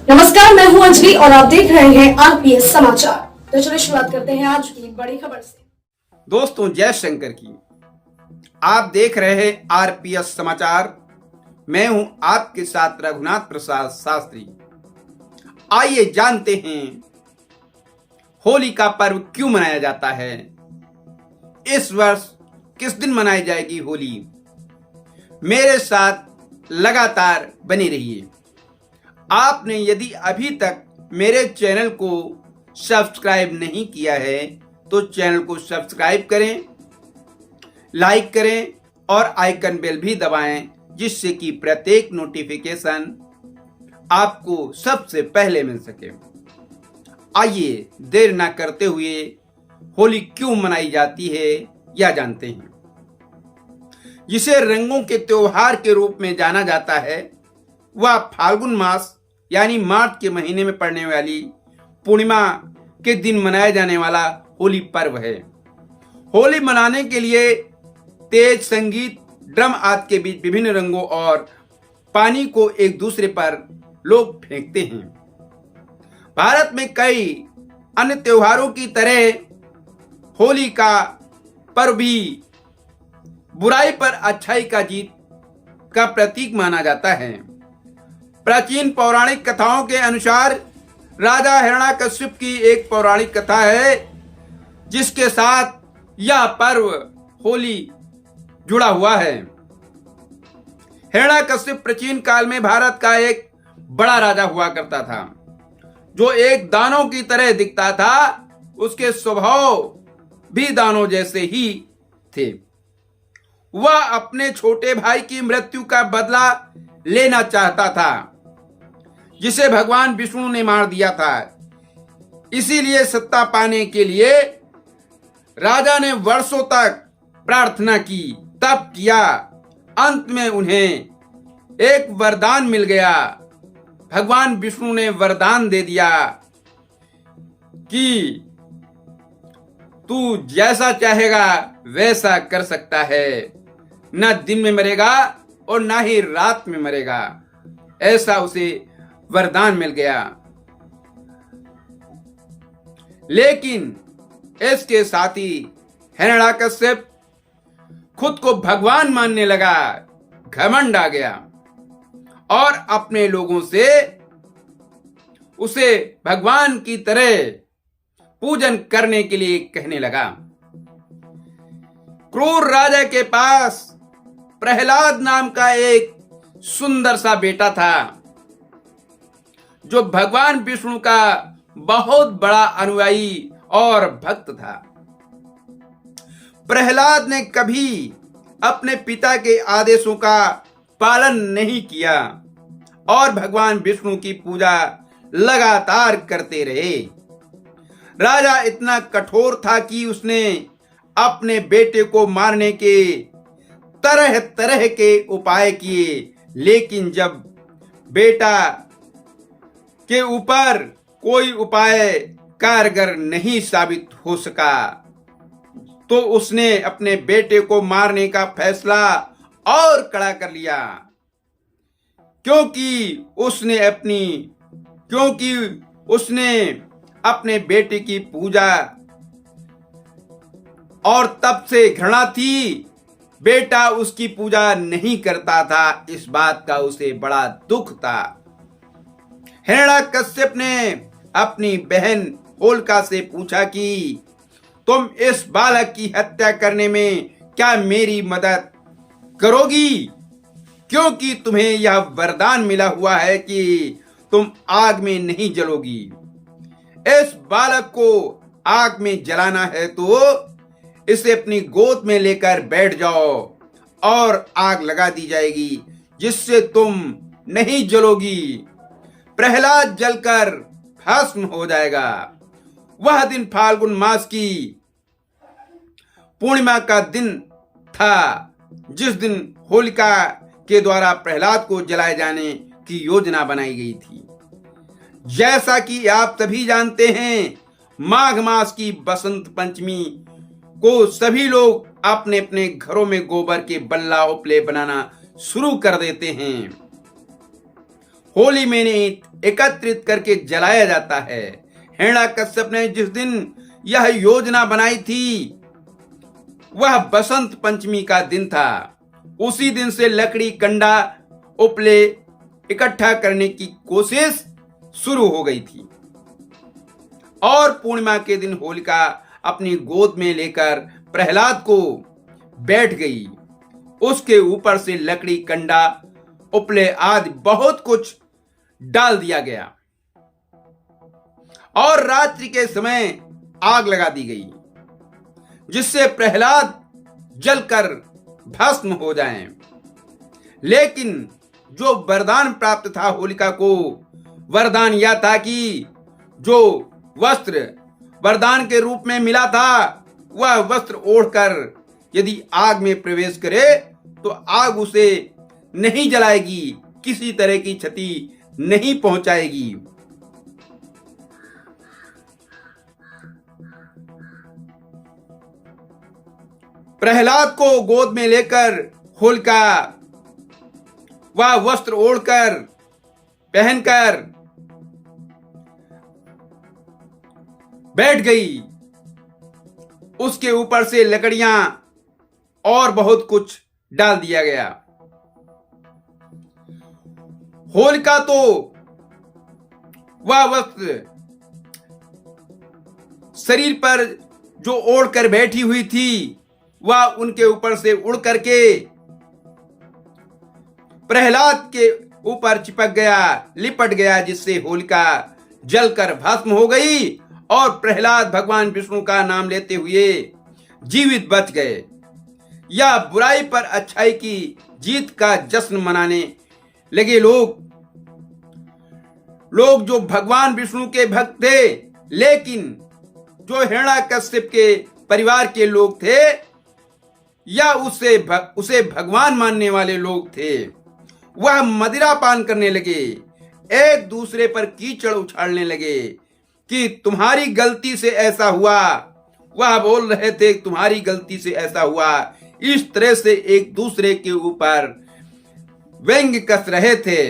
नमस्कार, मैं हूं अंजलि और आप देख रहे हैं आरपीएस समाचार। तो चलिए शुरुआत करते हैं आज की बड़ी खबर से। दोस्तों, जय शंकर की। आप देख रहे हैं आरपीएस समाचार। मैं हूं आपके साथ रघुनाथ प्रसाद शास्त्री। आइए जानते हैं होली का पर्व क्यों मनाया जाता है। इस वर्ष किस दिन मनाई जाएगी होली। मेरे साथ लगातार बने रहिए। आपने यदि अभी तक मेरे चैनल को सब्सक्राइब नहीं किया है तो चैनल को सब्सक्राइब करें, लाइक करें और आइकन बेल भी दबाएं, जिससे कि प्रत्येक नोटिफिकेशन आपको सबसे पहले मिल सके। आइए देर ना करते हुए होली क्यों मनाई जाती है यह जानते हैं। जिसे रंगों के त्योहार के रूप में जाना जाता है, वह फाल्गुन मास यानी मार्च के महीने में पड़ने वाली पूर्णिमा के दिन मनाया जाने वाला होली पर्व है। होली मनाने के लिए तेज संगीत, ड्रम आदि के बीच विभिन्न रंगों और पानी को एक दूसरे पर लोग फेंकते हैं। भारत में कई अन्य त्योहारों की तरह होली का पर्व भी बुराई पर अच्छाई का जीत का प्रतीक माना जाता है। प्राचीन पौराणिक कथाओं के अनुसार राजा हिरण्याकश्यप की एक पौराणिक कथा है, जिसके साथ यह पर्व होली जुड़ा हुआ है। हिरण्याकश्यप प्राचीन काल में भारत का एक बड़ा राजा हुआ करता था, जो एक दानव की तरह दिखता था। उसके स्वभाव भी दानव जैसे ही थे। वह अपने छोटे भाई की मृत्यु का बदला लेना चाहता था, जिसे भगवान विष्णु ने मार दिया था। इसीलिए सत्ता पाने के लिए राजा ने वर्षों तक प्रार्थना की, तप किया। अंत में उन्हें एक वरदान मिल गया। भगवान विष्णु ने वरदान दे दिया कि तू जैसा चाहेगा वैसा कर सकता है, न दिन में मरेगा और न ही रात में मरेगा। ऐसा उसे वरदान मिल गया। लेकिन इसके साथ ही हिरण्याकश्यप खुद को भगवान मानने लगा। घमंड आ गया और अपने लोगों से उसे भगवान की तरह पूजन करने के लिए कहने लगा। क्रूर राजा के पास प्रहलाद नाम का एक सुंदर सा बेटा था, जो भगवान विष्णु का बहुत बड़ा अनुयायी और भक्त था। प्रहलाद ने कभी अपने पिता के आदेशों का पालन नहीं किया और भगवान विष्णु की पूजा लगातार करते रहे। राजा इतना कठोर था कि उसने अपने बेटे को मारने के तरह तरह के उपाय किए, लेकिन जब बेटा के ऊपर कोई उपाय कारगर नहीं साबित हो सका, तो उसने अपने बेटे को मारने का फैसला और कड़ा कर लिया। क्योंकि उसने अपने बेटे की पूजा और तब से घृणा थी। बेटा उसकी पूजा नहीं करता था, इस बात का उसे बड़ा दुख था। हिरण्याकश्यप ने अपनी बहन होलिका से पूछा कि तुम इस बालक की हत्या करने में क्या मेरी मदद करोगी, क्योंकि तुम्हें यह वरदान मिला हुआ है कि तुम आग में नहीं जलोगी। इस बालक को आग में जलाना है तो इसे अपनी गोद में लेकर बैठ जाओ और आग लगा दी जाएगी, जिससे तुम नहीं जलोगी। प्रहलाद जलकर भस्म हो जाएगा। वह दिन फाल्गुन मास की पूर्णिमा का दिन था, जिस दिन होलिका के द्वारा प्रहलाद को जलाए जाने की योजना बनाई गई थी। जैसा कि आप सभी जानते हैं, माघ मास की बसंत पंचमी को सभी लोग अपने अपने घरों में गोबर के बल्ला उपले बनाना शुरू कर देते हैं। होली में इन्हें एकत्रित करके जलाया जाता है। हिरण्याकश्यप ने जिस दिन यह योजना बनाई थी वह बसंत पंचमी का दिन था। उसी दिन से लकड़ी, कंडा, उपले इकट्ठा करने की कोशिश शुरू हो गई थी और पूर्णिमा के दिन होलिका अपनी गोद में लेकर प्रहलाद को बैठ गई। उसके ऊपर से लकड़ी, कंडा, उपले आदि बहुत कुछ डाल दिया गया और रात्रि के समय आग लगा दी गई जिससे प्रहलाद जलकर भस्म हो जाएं। लेकिन जो वरदान प्राप्त था होलिका को, वरदान यह था कि जो वस्त्र वरदान के रूप में मिला था वह वस्त्र ओढ़कर यदि आग में प्रवेश करे तो आग उसे नहीं जलाएगी, किसी तरह की क्षति नहीं पहुंचाएगी। प्रहलाद को गोद में लेकर होलिका वह वस्त्र ओढ़कर पहनकर बैठ गई। उसके ऊपर से लकड़ियां और बहुत कुछ डाल दिया गया। होलिका तो वह वस्त्र शरीर पर जो ओढ़कर बैठी हुई थी वह उनके ऊपर से उड़ करके प्रहलाद के ऊपर चिपक गया, लिपट गया, जिससे होलिका जलकर भस्म हो गई और प्रहलाद भगवान विष्णु का नाम लेते हुए जीवित बच गए। यह बुराई पर अच्छाई की जीत का जश्न मनाने लगे। लोग जो भगवान विष्णु के भक्त थे, लेकिन जो हिरण्याकश्यप के परिवार के लोग थे या उसे भगवान मानने वाले लोग थे, वह मदिरा पान करने लगे, एक दूसरे पर कीचड़ उछालने लगे कि तुम्हारी गलती से ऐसा हुआ। वह बोल रहे थे तुम्हारी गलती से ऐसा हुआ। इस तरह से एक दूसरे के ऊपर व्यंग्य कस रहे थे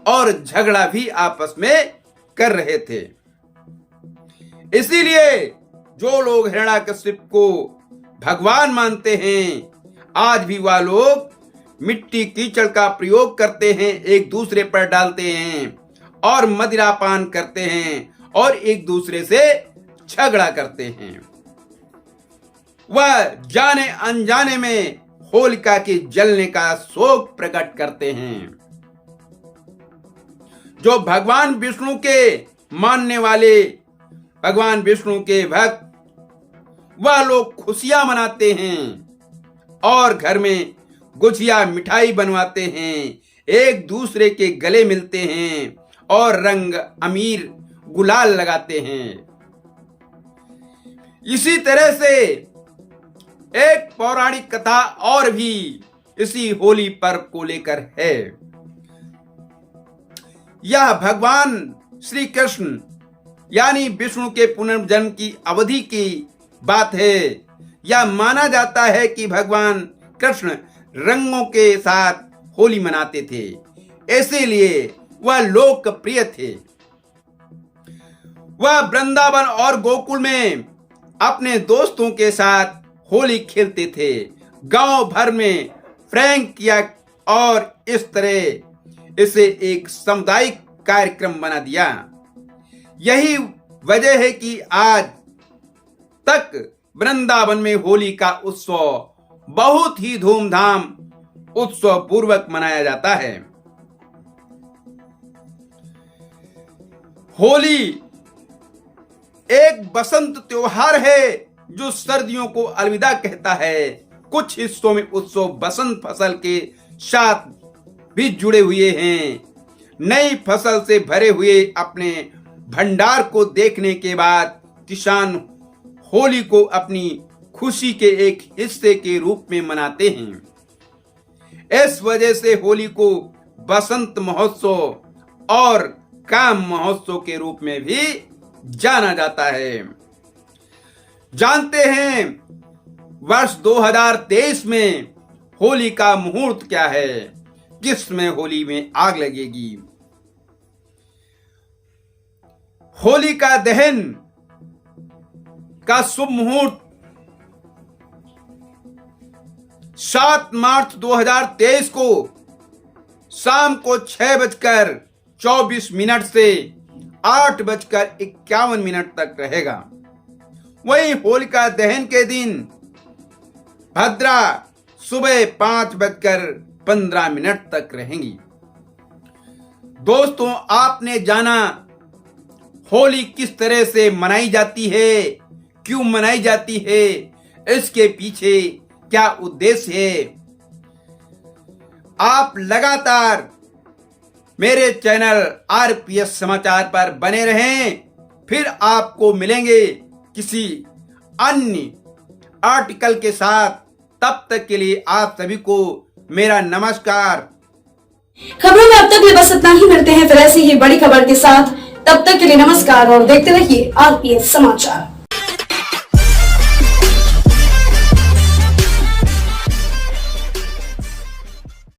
और झगड़ा भी आपस में कर रहे थे। इसीलिए जो लोग हिरण्याकश्यप को भगवान मानते हैं, आज भी वह लोग मिट्टी कीचड़ का प्रयोग करते हैं, एक दूसरे पर डालते हैं और मदिरा पान करते हैं और एक दूसरे से झगड़ा करते हैं। वह जाने अनजाने में होलिका के जलने का शोक प्रकट करते हैं। जो भगवान विष्णु के मानने वाले, भगवान विष्णु के भक्त, वह लोग खुशियां मनाते हैं और घर में गुजिया, मिठाई बनवाते हैं, एक दूसरे के गले मिलते हैं और रंग, अमीर, गुलाल लगाते हैं। इसी तरह से एक पौराणिक कथा और भी इसी होली पर्व को लेकर है। यह भगवान श्री कृष्ण यानी विष्णु के पुनर्जन्म की अवधि की बात है। यह माना जाता है कि भगवान कृष्ण रंगों के साथ होली मनाते थे, इसीलिए वह लोकप्रिय थे। वह वृंदावन और गोकुल में अपने दोस्तों के साथ होली खेलते थे, गांव भर में प्रैंक किया और इस तरह इसे एक सामुदायिक कार्यक्रम बना दिया। यही वजह है कि आज तक वृंदावन में होली का उत्सव बहुत ही धूमधाम उत्सव पूर्वक मनाया जाता है। होली एक बसंत त्योहार है जो सर्दियों को अलविदा कहता है। कुछ हिस्सों में उत्सव बसंत फसल के साथ भी जुड़े हुए हैं। नई फसल से भरे हुए अपने भंडार को देखने के बाद किसान होली को अपनी खुशी के एक हिस्से के रूप में मनाते हैं। इस वजह से होली को बसंत महोत्सव और काम महोत्सव के रूप में भी जाना जाता है। जानते हैं वर्ष 2023 में होली का मुहूर्त क्या है, किस में होली में आग लगेगी। होलिका दहन का शुभ मुहूर्त 7 मार्च 2023 को शाम को 6:24 से 8:51 तक रहेगा। वहीं होलिका दहन के दिन भद्रा सुबह 5:15 तक रहेंगी। दोस्तों, आपने जाना होली किस तरह से मनाई जाती है, क्यों मनाई जाती है, इसके पीछे क्या उद्देश्य है। आप लगातार मेरे चैनल आरपीएस समाचार पर बने रहें, फिर आपको मिलेंगे किसी अन्य आर्टिकल के साथ। तब तक के लिए आप सभी को मेरा नमस्कार। खबरों में अब तक लिए बस इतना ही। मिलते हैं फिर ऐसी ही बड़ी खबर के साथ। तब तक के लिए नमस्कार और देखते रहिए आरपीएस समाचार।